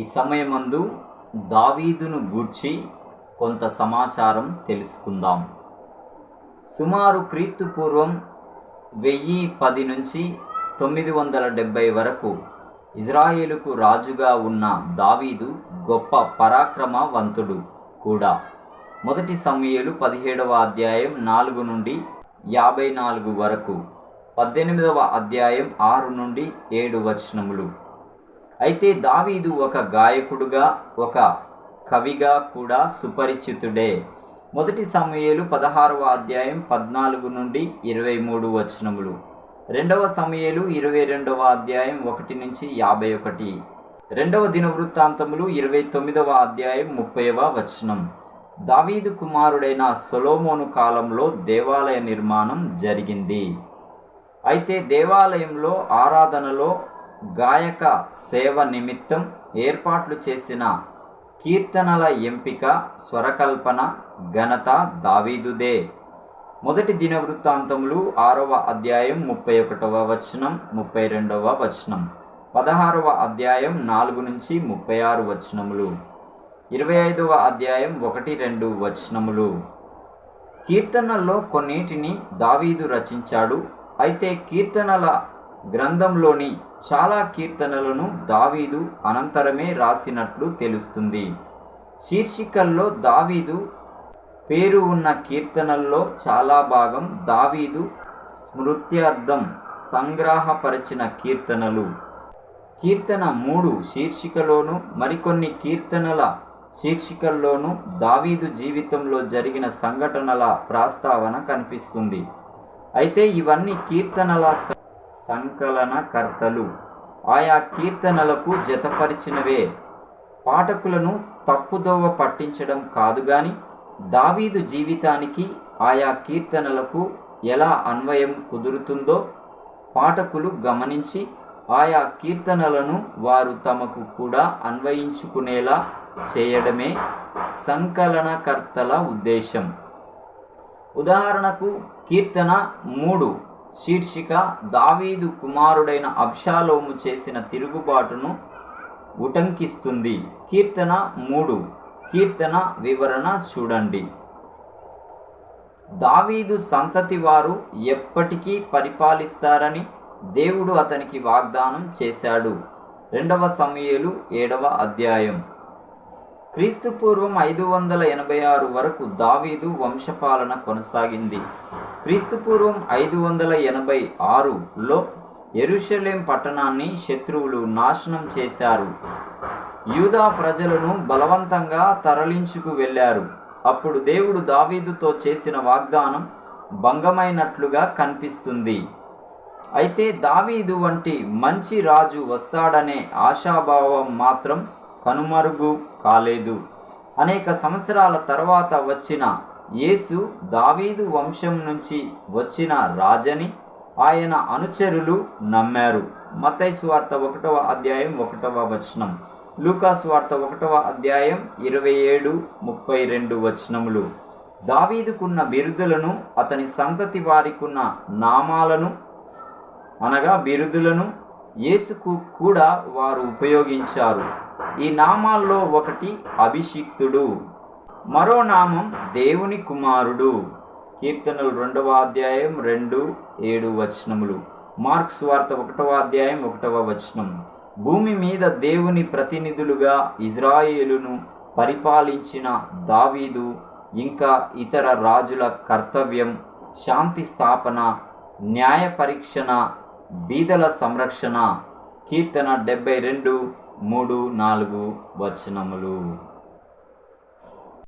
ఈ సమయమందు దావీదును గూర్చి కొంత సమాచారం తెలుసుకుందాం. సుమారు క్రీస్తు పూర్వం 1010 నుంచి 970 వరకు ఇజ్రాయేలుకు రాజుగా ఉన్న దావీదు గొప్ప పరాక్రమవంతుడు కూడా. మొదటి సమూయేలు 17వ అధ్యాయం 4 నుండి 54 వరకు, 18వ అధ్యాయం 6 నుండి 7 వచనములు. అయితే దావీదు ఒక గాయకుడుగా, ఒక కవిగా కూడా సుపరిచితుడే. మొదటి సమూయేలు 16వ అధ్యాయం 14 నుండి 23 వచనములు, 2వ సమూయేలు 22వ అధ్యాయం 1 నుంచి 51, 2వ దినవృత్తాంతములు 29వ అధ్యాయం 30వ వచనం. దావీదు కుమారుడైన సొలొమోను కాలంలో దేవాలయ నిర్మాణం జరిగింది. అయితే దేవాలయంలో ఆరాధనలో గాయక సేవ నిమిత్తం ఏర్పాట్లు చేసిన కీర్తనల ఎంపిక, స్వరకల్పన ఘనత దావీదుదే. మొదటి దినవృత్తాంతములు 6వ అధ్యాయం 31వ వచనం, 32వ వచనం, 16వ అధ్యాయం 4 నుంచి 36 వచనములు, 25వ అధ్యాయం 1-2 వచనములు. కీర్తనల్లో కొన్నిటిని దావీదు రచించాడు. అయితే కీర్తనల గ్రంథంలోని చాలా కీర్తనలను దావీదు అనంతరమే రాసినట్లు తెలుస్తుంది. శీర్షికల్లో దావీదు పేరు ఉన్న కీర్తనల్లో చాలా భాగం దావీదు స్మృత్యార్థం సంగ్రహపరిచిన కీర్తనలు. కీర్తన 3 శీర్షికలోను, మరికొన్ని కీర్తనల శీర్షికల్లోనూ దావీదు జీవితంలో జరిగిన సంఘటనల ప్రస్తావన కనిపిస్తుంది. అయితే ఇవన్నీ కీర్తనల సంకలనకర్తలు ఆయా కీర్తనలకు జతపరిచినవే. పాఠకులను తప్పుదోవ పట్టించడం కాదు గాని దావీదు జీవితానికి ఆయా కీర్తనలకు ఎలా అన్వయం కుదురుతుందో పాఠకులు గమనించి ఆయా కీర్తనలను వారు తమకు కూడా అన్వయించుకునేలా చేయడమే సంకలనకర్తల ఉద్దేశం. ఉదాహరణకు కీర్తన 3 శీర్షిక దావీదు కుమారుడైన అబ్షాలోము చేసిన తిరుగుబాటును ఉటంకిస్తుంది. కీర్తన 3 కీర్తన వివరణ చూడండి. దావీదు సంతతి వారు ఎప్పటికీ పరిపాలిస్తారని దేవుడు అతనికి వాగ్దానం చేశాడు. 2వ సమూయేలు 7వ అధ్యాయం. క్రీస్తు పూర్వం 586 వరకు దావీదు వంశపాలన కొనసాగింది. క్రీస్తు పూర్వం 586లో యెరూషలేం పట్టణాన్ని శత్రువులు నాశనం చేశారు. యూదా ప్రజలను బలవంతంగా తరలించుకు వెళ్ళారు. అప్పుడు దేవుడు దావీదుతో చేసిన వాగ్దానం భంగమైనట్లుగా కనిపిస్తుంది. అయితే దావీదు వంటి మంచి రాజు వస్తాడనే ఆశాభావం మాత్రం కనుమరుగు కాలేదు. అనేక సంవత్సరాల తర్వాత వచ్చిన యేసు దావీదు వంశం నుంచి వచ్చిన రాజని ఆయన అనుచరులు నమ్మారు. మత్తయి సువార్త 1వ అధ్యాయం 1వ వచనం, లూకా సువార్త 1వ అధ్యాయం 27-32 వచనములు. దావీదుకున్న బిరుదులను, అతని సంతతి వారికున్న నామాలను అనగా బిరుదులను యేసుకు కూడా వారు ఉపయోగించారు. ఈ నామాల్లో ఒకటి అభిషిక్తుడు, మరో నామం దేవుని కుమారుడు. కీర్తనలు 2వ అధ్యాయం 2-7 వచనములు, మార్క్స్ వార్త 1వ అధ్యాయం 1వ వచనం. భూమి మీద దేవుని ప్రతినిధులుగా ఇజ్రాయేలును పరిపాలించిన దావీదు ఇంకా ఇతర రాజుల కర్తవ్యం శాంతి స్థాపన, న్యాయ పరీక్షణ, బీదల సంరక్షణ. కీర్తన 72-3-4 వచనములు.